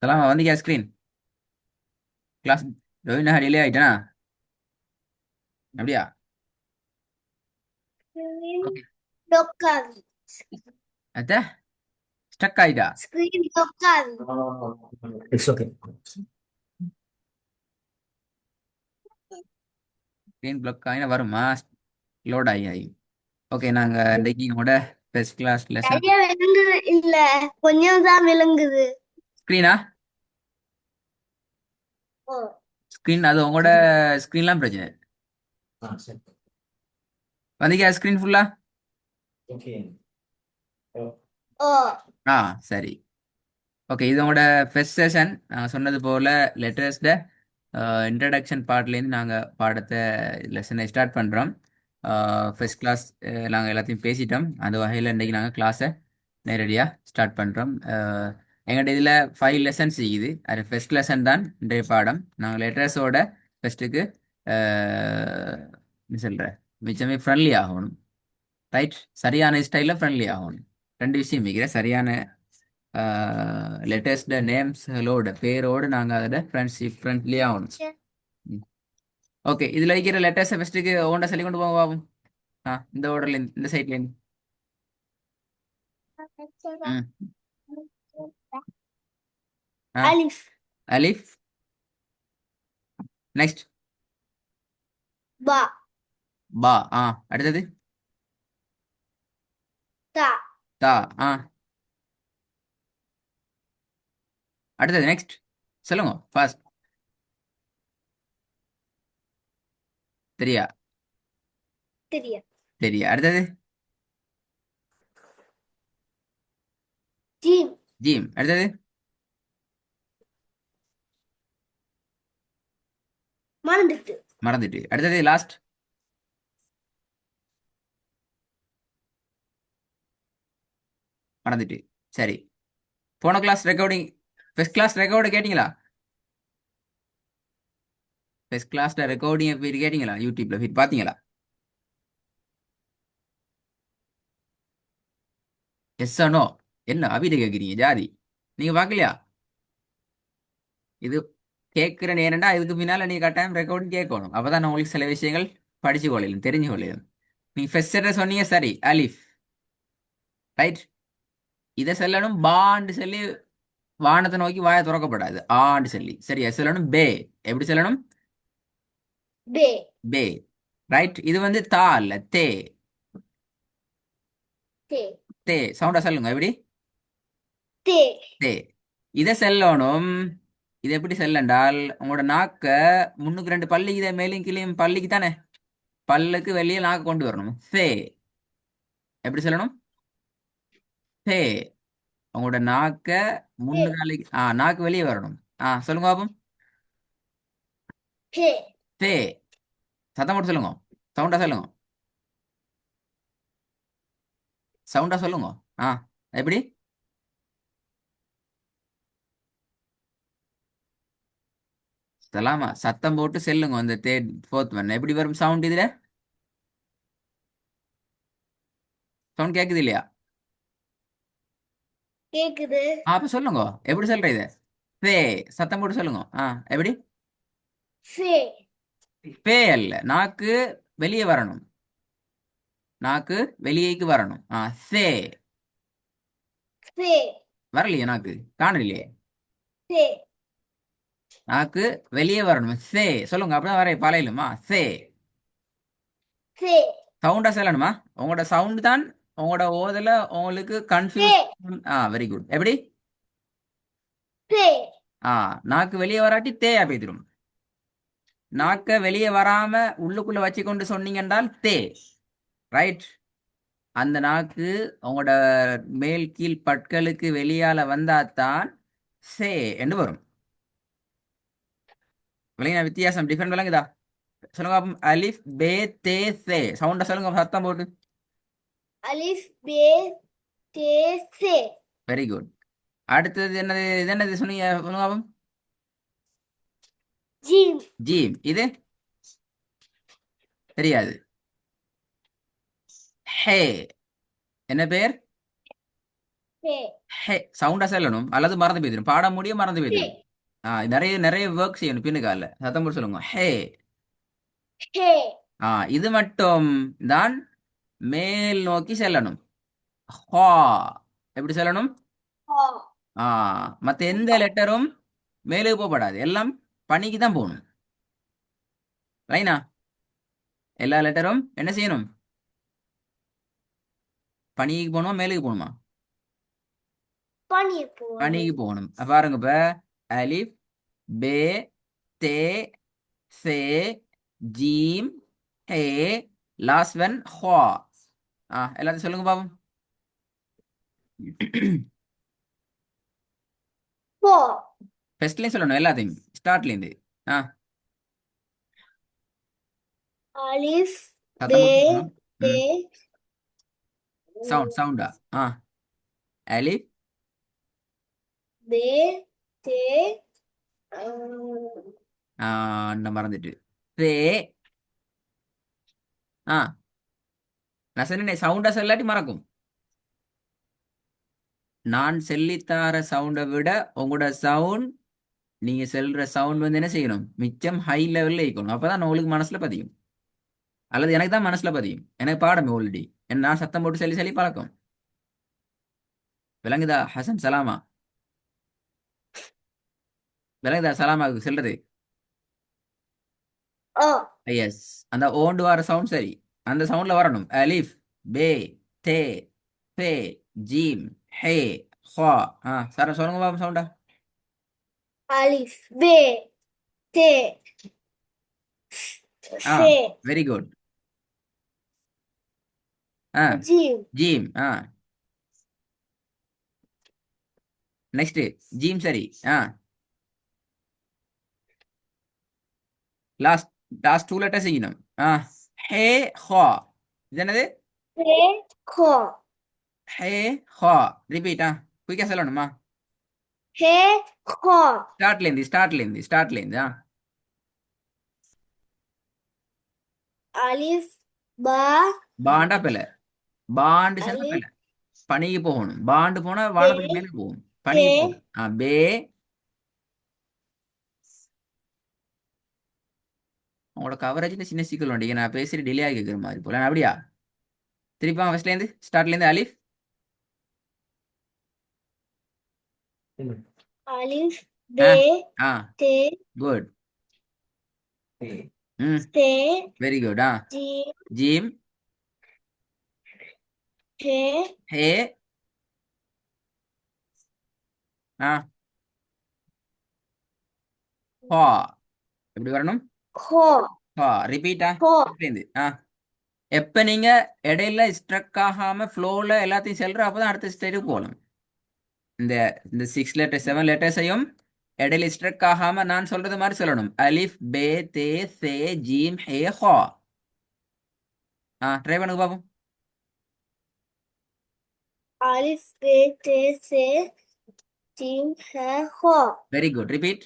சலாமா வந்தீங்க screen class Raveena delay ஆயிட்டேனா? அப்படியா? Okay. Lock ஆகுது. அத்த ஸ்டக் ஆயிட்டா? ஸ்கிரீன் லாக் ஆகுது. It's okay. ஸ்க்ரீன் பிளாக் ஆகினா வருமா? லோட் ஆகி ஓகே. நாங்கள் இன்றைக்கு கூட ஃபர்ஸ்ட் கிளாஸ் லெசன் நிறைய விளங்குது இல்ல, கொஞ்சம் தான் விளங்குது. ஸ்க்ரீனா ஓ. ஸ்க்ரீன் அது உங்களோட ஸ்க்ரீன்லாம் பிரச்சனை. Sir. வந்தீங்க ஸ்க்ரீன் ஃபுல்லா? Okay. Oh. ஓ. ஆ, சரி. ஓகே, இது உங்களோட ஃபர்ஸ்ட் செஷன். நான் சொன்னது போல் லெட்டர்ஸ்ட இன்ட்ரடக்ஷன் பார்ட்லேருந்து நாங்கள் பாடத்தை லெசனை ஸ்டார்ட் பண்ணுறோம். ஃபர்ஸ்ட் கிளாஸ் நாங்கள் எல்லாத்தையும் பேசிட்டோம். அந்த வகையில் இன்றைக்கி நாங்கள் கிளாஸை நேரடியாக ஸ்டார்ட் பண்ணுறோம். எங்கள்கிட்ட இதில் 5 லெசன்ஸ் இருக்குது. அது ஃபர்ஸ்ட் லெசன் தான் இன்றைய பாடம். நாங்கள் லெட்டர்ஸோட ஃபர்ஸ்ட்டுக்கு என்ன சொல்கிறேன், மிச்சமே ஃப்ரெண்ட்லி ஆகணும். ரைட், சரியான ஸ்டைலில் ஃப்ரெண்ட்லி ஆகணும். ரெண்டு விஷயம் மிக்கிற சரியான லேட்டஸ்ட் நேம்ஸ்களோட பேரோடு நாங்கள் அதில் ஃப்ரெண்ட்லி ஆகணும். ஓகே, இதில் இருக்கிற லெட்டர்ஸை ஃபஸ்ட்டுக்கு ஓண்ட சொல்லி கொண்டு போங்க பாப்போம். இந்த ஆர்டர்ல இந்த சைட்லேருந்து. ம். அலிஃப். அலிஃப். நெக்ஸ்ட் பா. பா. அடுத்தது தா. தா. அடுத்தது நெக்ஸ்ட் சொல்லுங்க ஃபாஸ்ட். தெரியா? தெரியா. தெரியா. அடுத்தது ஜீம். ஜீம். அடுத்தது மறந்துட்டு. மறந்துட்டு. அடுத்தது லாஸ்ட் மறந்துட்டு. சரி, போன class recording first class record கேட்டிங்களா? ஃபர்ஸ்ட் கிளாஸ்ல ரெக்கார்டிங் போய் கேட்டிங்களா? யூடியூப்ல போய் பார்த்தீங்களா? Yes no? என்ன அபிட கேட்குறீங்க ஜாதி? நீங்க பார்க்கலையா? இது கேட்குற நேரம்டா இதுக்கு பின்னால நீ கட்டாயம் ரெக்கார்டிங் கேட்கணும். அப்பதான் நான் உங்களுக்கு சில விஷயங்கள் படிச்சு கொள்ளையிலும் தெரிஞ்சு கொள்ளையிலும். நீங்க ஃபர்ஸ்ட் சொன்னீங்க சரி, அலிஃப். ரைட். இதை சொல்லணும் பாண்டு சொல்லி வானத்தை நோக்கி வாயை திறக்கப்படாது. ஆண்டு சொல்லி சரியா சொல்லணும். பே. எப்படி சொல்லணும்? பே. பே. ரைட். இது வந்து தா இல்ல தே. தே. தே சவுண்டா சொல்லுங்க எப்படி? தே. தே. இதை செல்லணும். இது எப்படி செல்லண்டால் உங்களோட நாக்க முன்னுக்கு 2 பல்லிக்கு இதை மேலும் கீழையும் பல்லிக்கு தானே, பல்லுக்கு வெளியே நாக்கு கொண்டு வரணும். சே. எப்படி சொல்லணும்? சே. உங்களோட நாக்க தே. முன்னுக்கு நாக்கு வெளியே வரணும். சொல்லுங்க பாப்போம். தே. சே. சத்தம் போட்டு சொல்லுங்க. சவுண்டா சொல்லுங்க. சவுண்டா சொல்லுங்க. ஆ எப்படி? சலாமா சத்தம் போட்டு செல்லுங்க. அந்த தேர்ட் ஃபோர்த் ஒன் எப்படி வரும் சவுண்ட்? இதுல சவுண்ட் கேக்குது இல்லையா? கேக்குது. அப்ப சொல்லுங்க எப்படி சொல்ற இது. பே. சத்தம் போட்டு சொல்லுங்க. எப்படி? ஃபே. பே அல்ல, நாக்கு வெளியே வரணும். நாக்கு வெளியேக்கு வரணும். சே. ஃபே. வரலையே நாக்கு, காணலையே. ஃபே. நாக்கு வெளியே வரணும். சே சொல்லுங்க, அப்படிதான் வர பழையிலுமா? சே. ஃபே. சவுண்டா சொல்லணுமா? உங்களோட சவுண்ட் தான் உங்களோட ஓதல உங்களுக்கு ஃபே. கன்ஃபியூஸ். Very good. எப்படி? ஃபே. நாக்கு வெளியே வராட்டி தேயா பேத்திரும். நாக்க வெளியே வராம உள்ளுக்குள்ள வச்சு கொண்டு சொன்னீங்க என்றால் தே. ரைட். அந்த நாக்கு உங்களோட மேல் கீழ் பற்களுக்கு வெளியால வந்தாதான் சே என்று வரும். விளங்கினா வித்தியாசம்? டிஃபரெண்ட் விளங்குதா? சொல்லுங்க பாப்போம். அலிஃப் பே தே சே. சவுண்டா சொல்லுங்க சத்தம் போட்டு. அலிஃப் பே தே சே. Very good. அடுத்தது என்னது? இது என்னது சொன்னீங்க? சொல்லுங்க பாப்போம். ஜீம். ஜீம். இது தெரியாது. ஹே. என்ன பேர்? ஹே ஹே சவுண்டா சொல்லணும் அல்லது மறந்து போயிடும் பாட முடிய மறந்து ஹே போயிடும். நிறைய நிறைய ஒர்க் செய்யணும் பின்னுக்கால சத்தம் போட்டு சொல்லுங்க ஹே. ஹே இது மட்டும் தான் மேல் நோக்கி செல்லணும். ஹா எப்படி சொல்லணும்? ஹா மற்ற எந்த லெட்டரும் மேலுக்கு போகப்படாது, எல்லாம் பனிக்கு தான் போகணும். ரைனா? எல்லா லெட்டரும் என்ன செய்யணும்? பனிக்கு போகணுமா மேலுக்கு போகணுமா? பனி போகணும். பனிக்கு போகணும். பாருங்க இப்ப அலிஃப் பே தே சே ஜீம் ஹே லாஸ்ட் ஒன் ஹா. எல்லாத்தையும் சொல்லுங்க பாப்போம். ஹோ ஃபர்ஸ்ட்லேயும் சொல்லணும் எல்லாத்தையும் ஸ்டார்ட்லேருந்து. ஆ அலிஃப் சத்தம் பே போட்டு சொல்லணும். தே சவுண்டா. ஆ அலிஃப் பே தே நான் மறந்துட்டு சே. ஆ நான் சொன்னேன் சவுண்டா சொல்லாட்டி மறக்கும். நான் சொல்லித்தார சவுண்டை விட உங்களோட சவுண்ட், நீங்க சொல்ற சவுண்ட் வந்து என்ன செய்யணும், மிச்சம் ஹை லெவல்ல இருக்கணும். அப்பதான் உங்களுக்கு மனசுல பதியும், அல்லது எனக்கு தான் மனசுல பதியும். எனக்கு பாடம் ஆல்ரெடி நான் சத்தம் போட்டு சொல்லி சொல்லி பழக்கம். விளங்குதா ஹசன்? சலாமா விளங்குதா? சலாமாவுக்கு சொல்றது ஓ எஸ். அந்த ஓண்டு வர சவுண்ட் சரி, அந்த சவுண்ட்ல வரணும். அலிஃப் பே தே பே ஜீம் ஹே ஹா. சார் சொல்லுங்க பாப்போம் சவுண்டா. அலிஃப் பே தே ஆ சே வெரி குட். ஆ ஜீம் ஜீம். நெக்ஸ்ட் ஜீம் சரி. ஆ லாஸ்ட் லாஸ்ட் டூ லெட்டர் செய்யணும். ஆ ஹே ஹா. இது என்னது? ஹே ஹோ ஹே ஹா. ரிப்பீட். குயிக்கா சொல்லணுமா? ஹே ஹோ ஸ்டார்ட்லேருந்து. அலிஃப் பா பாண்டா பிள்ளை. பாண்டு சொன்னா அலிஃப் பிள்ளை. பனிக்கு போகணும். பாண்டு போனா தே வானத்துக்கு மேலே போகும். தே பனிக்கு போகணும். பே. உங்களோட கவரேஜ் சின்ன சிக்கல் வண்டிங்க. நான் பேசிட்டு டிலே ஆகி கேட்குற மாதிரி போல. அப்படியா? திருப்பி ஃபர்ஸ்ட்லேருந்து ஸ்டார்ட்லேருந்து அலிஃப். அலிஃப் ஆ பே ஆ தே குட். ம் சே வெரி குட். ஜீம் ஜீம் ஹே ஹே. ஆ ஹா. எப்படி வரணும்? ஹோ ரிப்பீட்டா ஹோ ஃபர்ஸ்ட்லேருந்து. எப்ப நீங்க இடையில ஸ்ட்ரக் ஆகாம ஃப்ளோல எல்லாத்தையும் செல்ற அப்பதான் அடுத்த ஸ்டேஜுக்கு போகலாம். இந்த இந்த 6 லெட்டர் 7 லெட்டர்ஸையும் இடையில ஸ்ட்ரக் ஆகாம நான் சொல்றது மாதிரி சொல்லணும். அலிஃப் பே தே சே ஜீம் ஹே ஹா. ட்ரை பண்ணுங்க பாப்போம். அலிஃப் பே தே சே ஜீம் ஹே ஹோ வெரி குட். ரிப்பீட்.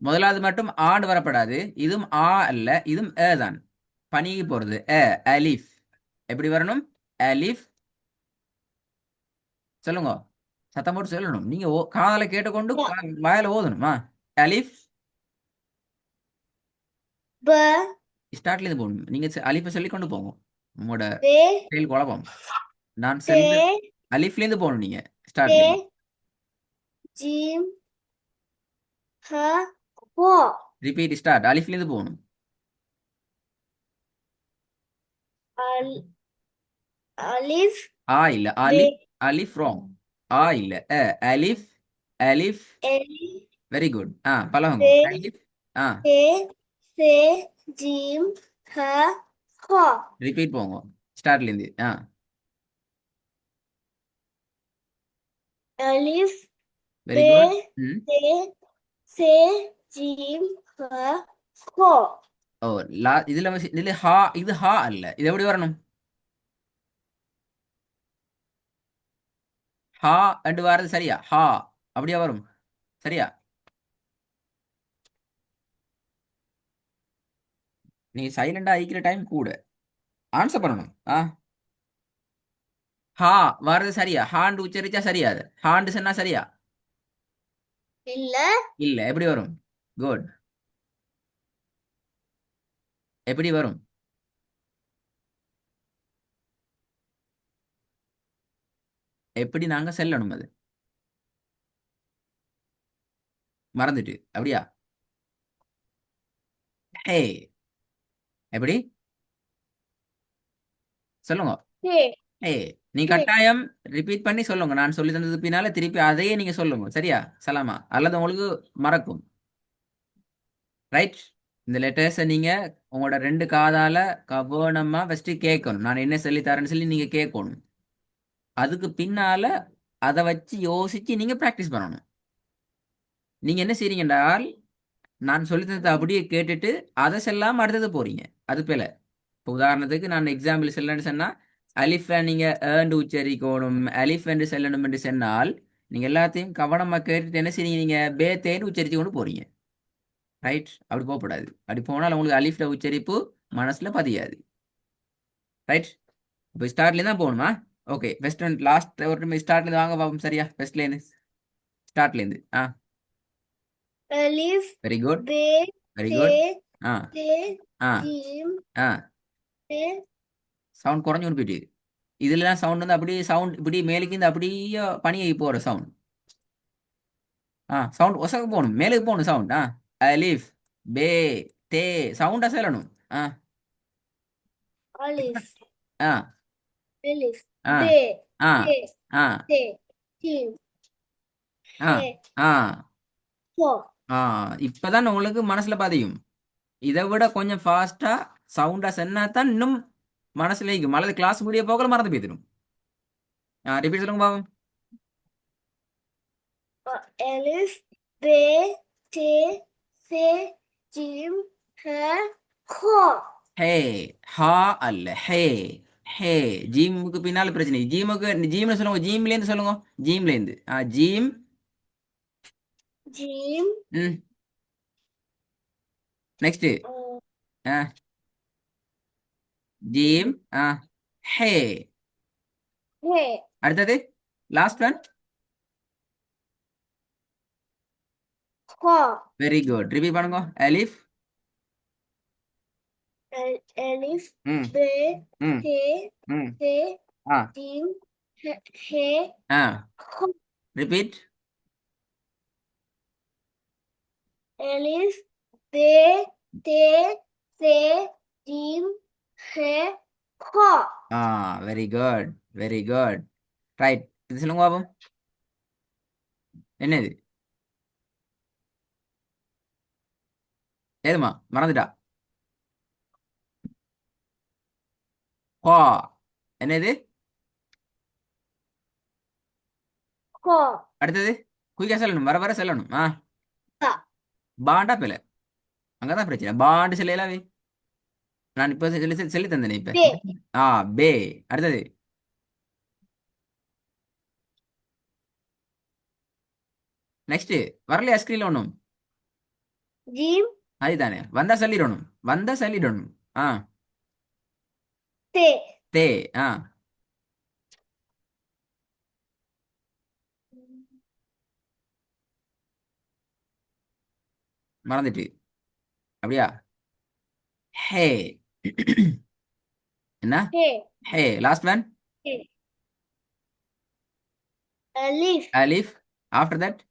முதலாவது மட்டும் ஆண்டு வரப்படாது. இதுவும் அல்ல, இதுவும் தான். பனிக்கு போறது அலிஃப். எப்படி வரணும்? அலிஃப். சொல்லுங்க, சத்தம் போட்டு சொல்லணும். நீங்க காதல கேட்டுக்கொண்டு வாயில ஓதணுமா? அலிஃப். ப ஸ்டார்ட்ல இருந்து போகணும். நீங்க அலிஃபை சொல்லி கொண்டு போங்க. உங்களோட பே செயல் குழப்பம். நான் தே செல்ற அலிஃப்ல இருந்து போகணும் நீங்க தே ஸ்டார்ட்ல இருந்து. ஜீம் ஹே ஹோ ரிப்பீட். ஸ்டார்ட் அலிஃப்ல இருந்து போகணும். அல் அலிஃப் இல்ல பே அலிஃப். அலிஃப் ராங். இல்ல அலிஃப். அலிஃப். எலி வெரி குட். பழகுங்க. பே அலிஃப். தே சே ஜீம் ஹே ஹோ ரிப்பீட் போங்க ஸ்டார்ட்ல இருந்து. அலிஃப் வெரி பே குட். ம் தே சே ஜீம் ஹே ஹோ ஓ இதுல இது ஹா அல்ல. இது எப்படி வரணும்? ஹா அண்டு வாரது சரியா? அப்படியா வரும்? சரியா? நீ சைலண்டா ஆகிக்கிற டைம் கூட ஆன்சர் பண்ணணும். ஹா வர்றது சரியா? ஹாண்டு உச்சரிச்சா சரியா? அது ஹாண்டு சொன்னா சரியா? இல்ல. இல்ல, எப்படி வரும்? குட். எப்படி வரும்? எப்படி நாங்க செல்லணும் அது? மறந்துட்டு அப்படியா? ஹே. எப்படி சொல்லுங்க? ஹே. ஹே. நீ ஹே. கட்டாயம் ரிப்பீட் பண்ணி சொல்லுங்க. நான் சொல்லி தந்தது பின்னால திருப்பி அதையே நீங்க சொல்லுங்க. சரியா? சலாமா? அல்லது உங்களுக்கு மறக்கும். ரைட். இந்த லெட்டர்ஸை நீங்க உங்களோட ரெண்டு காதால கவனமா ஃபர்ஸ்ட் கேட்கணும். நான் என்ன சொல்லி தரேன்னு சொல்லி நீங்க கேட்கணும். அதுக்கு பின்னால அதை வச்சு யோசிச்சு நீங்க பிராக்டிஸ் பண்ணணும். நீங்க என்ன செய்றீங்கன்றால், நான் சொல்லி தந்ததை அப்படியே கேட்டுட்டு அதை செல்லாம அடுத்தது போறீங்க. அது போல. இப்போ உதாரணத்துக்கு நான் எக்ஸாம்பிள் சொல்லணும்னு சொன்னா, அலிஃப நீங்க ஏண்டு உச்சரிக்கணும், அலிஃப் என்று செல்லணும் என்று சொன்னால், நீங்க எல்லாத்தையும் கவனமா கேட்டுட்டு என்ன செய்றீங்க? நீங்க பே தேன்னு உச்சரித்து கொண்டு போறீங்க. ரைட். அப்படி போகக்கூடாது. அப்படி போனால் உங்களுக்கு அலிஃப்ல உச்சரிப்பு மனசுல பதியாது. ரைட். இப்போ ஸ்டார்ட்லேருந்து தான் போகணுமா? ஓகே. ஃபர்ஸ்ட் அண்ட் லாஸ்ட் ஒரு டைம் ஸ்டார்ட்லேருந்து வாங்க பார்ப்போம். சரியா? ஃபர்ஸ்ட்லேருந்து ஸ்டார்ட்லேருந்து. அலிஃப். Very good. பே. வெரி தே. குட். ஆ தே. ஆ ஜீம். ஆ தே. சவுண்ட் குறைஞ்சு கொண்டு போயிட்டு இதுலலாம் சவுண்ட் வந்து அப்படியே சவுண்ட் இப்படி மேலுக்கு இந்த அப்படியே பனியை போகிற சவுண்ட். சவுண்ட் ஒசக்க போகணும், மேலுக்கு போகணும் சவுண்ட். அலிஃப் பே தே சவுண்டா சொல்லணும். ஆ அலிஃப். ஆ அலிஃப். ஆ பே. ஆ தே. ஆ தே. ஜீம். ஆ ஹே. ஆ ஹோ. ஆ இப்பதான் உங்களுக்கு மனசுல பதியும். இதை விட கொஞ்சம் ஃபாஸ்டா சவுண்டா சொன்னா தான் இன்னும் மனசுல இருக்கும். அல்லது கிளாஸ் முடிய போகல மறந்து போயிடும். ரிப்பீட் சொல்லுங்க பாவம். அலிஃப். பே. தே. சே. ஜீம். ஹே. ஹோ. ஹே. ஹா அல்ல ஹே. ஹே. ஜீமுக்கு பின்னால பிரச்சனை. ஜீம்னு சொல்லுங்க. ஜீம்ல இருந்து சொல்லுங்க. ஜீம்ல இருந்து ஜீம். ஜீம். ம் நெக்ஸ்ட். ஜீம். ஹே. ஹே. அடுத்தது லாஸ்ட் ஒன். ஹோ. Very good. ரிப்பீட் பண்ணுங்க. அலிஃப். அலிஃப். ம் பே. ம் தே. ம் சே. ஆ ஜீம். ஹே. ஆ ஹோ. ரிப்பீட். அலிஃப். பே. தே. சே. ஜீம். ஹே. ஹோ. Very good. Very good. Right. இது சொல்லுங்க பாப்போம். என்னது? ஏதுமா மறந்துட்டா? ஹா. என்னது? ஹோ. அடுத்தது குயிக்கா சொல்லணும். வர வர சொல்லணும். பா. பாண்டா பிள்ளை. அங்கதான் பிரச்சனை. பாண்டு சொல்லலாவே. நான் இப்ப சொல்லி தந்தேனே இப்ப. பே. ஆ பே. அடுத்தது நெக்ஸ்ட். வரலையா ஸ்கிரீன்ல ஒண்ணும்? ஜீம். அதுதானே வந்தா சொல்லிடணும். வந்தா சொல்லிடணும். ஆ தே. தே. ஆ மறந்துட்டு அப்படியா? ஹே. என்ன? ஹே. ஹே. Last one. ஹே. அலிஃப். அலிஃப். After that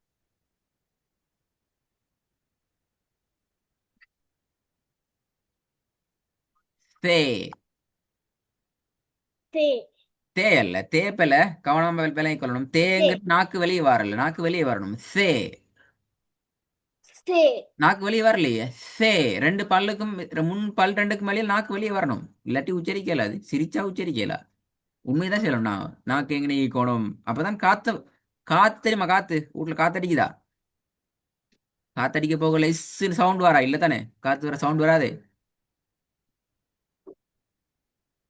they. தே. தே அல்ல தேப்பல. கவனமா விலையை கொள்ளணும். தே. தேங்கிட்டு நாக்கு வெளியே வரல. நாக்கு வெளியே வரணும். சே. சே. நாக்கு வெளியே வரலையே. சே. ரெண்டு பல்லுக்கும் முன் பல் ரெண்டுக்கு மேலேயே நாக்கு வெளியே வரணும். இல்லாட்டி உச்சரிக்கல. அது சிரிச்சா உச்சரிக்கல. உண்மைதான் சொல்லணும். நாக்கு எங்க நீக்கணும். அப்பதான் காத்து. காத்து தெரியுமா? காத்து வீட்டுல காத்தடிக்குதா? காத்தடிக்க போகல இஸ்ன்னு சவுண்ட் வரா? இல்ல தானே? காத்து வர சவுண்ட் வராதே.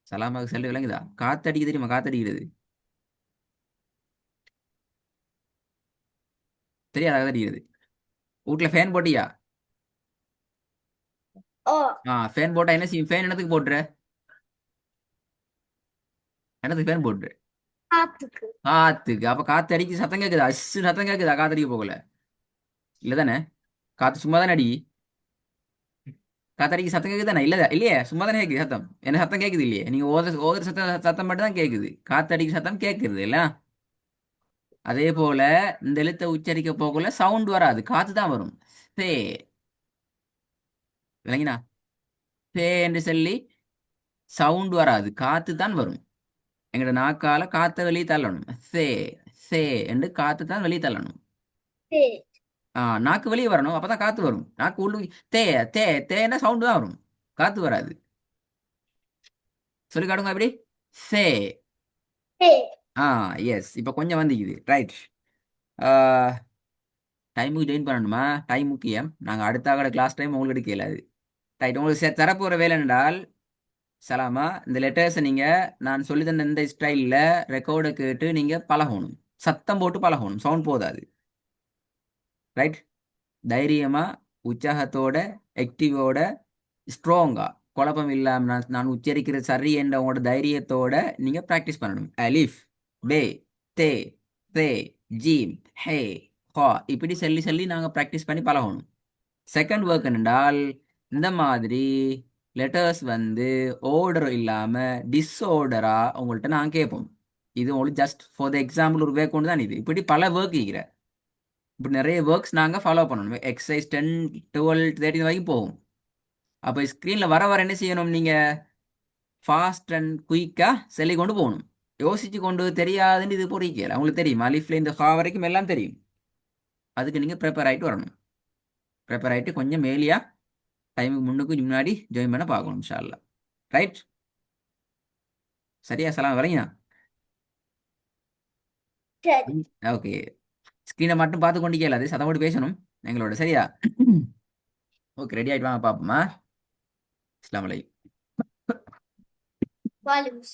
சலாமாக்கு செல்லு விளங்குதா? காத்தடிக்க தெரியுமா? காத்தடிக்கிறது தெரியாதா? காத்தடிக்கிறது. வீட்டுல ஃபேன் போட்டியா? ஓ. ஃபேன் போட்டா என்ன செய்யும்? ஃபேன் என்னத்துக்கு போட்டுற? என்னத்துக்கு ஃபேன் போட்டுரு? காத்துக்கு. காத்துக்கு. அப்ப காத்து அடிக்கு சத்தம் கேக்குதா? அஸ்ஸு சத்தம் கேக்குதா? காத்தடிக்க போகல இல்ல தானே? காத்து சும்மா தானே அடி. காத்தடிக்கு சத்தம் கேக்குதானே? இல்ல இல்லையே, சும்மா தானே கேக்குது சத்தம். என்ன சத்தம் கேக்குது இல்லையே? நீங்க ஓதுற சத்தம் சத்தம் மட்டும் தான் கேக்குது. காத்தடிக்கு சத்தம் கேக்குது இல்ல? அதே போல இந்த எழுத்தை உச்சரிக்க போகல சவுண்ட் வராது, காத்து தான் வரும். சே. விளங்கினா? சே என்று சொல்லி சவுண்ட் வராது, காத்து தான் வரும். எங்கட நாக்கால காத்த வெளியே தள்ளணும். சே. சே என்று காத்து தான் வெளியே தள்ளணும். தே. நாக்கு வெளியே வரணும், அப்பதான் காத்து வரும். நாக்கு உள்ளு தே. தே தேன்னா சவுண்ட் தான் வரும், காத்து வராது. சொல்லி காட்டுங்க எப்படி. சே. தே. ஆ எஸ், இப்போ கொஞ்சம் வந்துக்குது. ரைட். டைமுக்கு ஜாயின் பண்ணணுமா? டைம் முக்கியம். நாங்கள் அடுத்த கிளாஸ் டைம் உங்களுக்கு எடுக்கல அது. ரைட், உங்களுக்கு தரப்போகிற வேலை என்றால் சலாமா இந்த லெட்டர்ஸை நீங்கள் நான் சொல்லி தந்த இந்த ஸ்டைலில் ரெக்கார்டை கேட்டு நீங்கள் பழகணும். சத்தம் போட்டு பழகணும், சவுண்ட் போதாது. ரைட். தைரியமாக, உற்சாகத்தோட, ஆக்டிவோட, ஸ்ட்ராங்கா, குழப்பம் இல்லாமல் நான் உச்சரிக்கிறது சரி என்ற உங்களோட தைரியத்தோட நீங்கள் ப்ராக்டிஸ் பண்ணணும். அலிஃப், பே, தே, தே, ஜீம், ஹே, ஹா இப்படி சொல்லி சொல்லி நாங்கள் ப்ராக்டிஸ் பண்ணி பழகணும். செகண்ட் ஒர்க் என்றால் இந்த மாதிரி லெட்டர்ஸ் வந்து ஆர்டர் இல்லாமல் டிஸ்ஆர்டராக உங்கள்கிட்ட நான் கேட்போம். இது உங்களுக்கு ஜஸ்ட் ஃபார் த எக்ஸாம்பிள் ஒரு ஒர்க் ஒன்று தான். இது இப்படி பல ஒர்க் இருக்கிற இப்படி நிறைய ஒர்க்ஸ் நாங்கள் ஃபாலோ பண்ணணும். எக்ஸசைஸ் 10, 12, 13 வரைக்கும் போகும். அப்போ ஸ்க்ரீனில் வர வர என்ன செய்யணும்? நீங்கள் ஃபாஸ்ட் அண்ட் குயிக்காக சொல்லி கொண்டு போகணும். யோசிச்சு கொண்டு தெரியாதுன்னு இது பொறிக்கல. உங்களுக்கு தெரியும், அலிஃப்ல இந்த ஹா வரைக்கும் எல்லாம் தெரியும். அதுக்கு நீங்கள் ப்ரிப்பேர் ஆகிட்டு வரணும். ப்ரிப்பேர் ஆகிட்டு கொஞ்சம் மேலியா டைமுக்கு முன்னாடி ஜாயின் பண்ண பார்க்கணும் இன்ஷா அல்லாஹ். ரைட். சரியா சலாம் வரீங்க? சரி. ஓகே. ஸ்க்ரீனை மட்டும் பார்த்து கொண்டு கேளாது, சத்தம் போட்டு பேசணும் எங்களோட. சரியா? ஓகே, ரெடி ஆகிட்டு வாங்க பார்ப்போமா. அஸ்ஸலாமு அலைக்கும். வாலிபம்.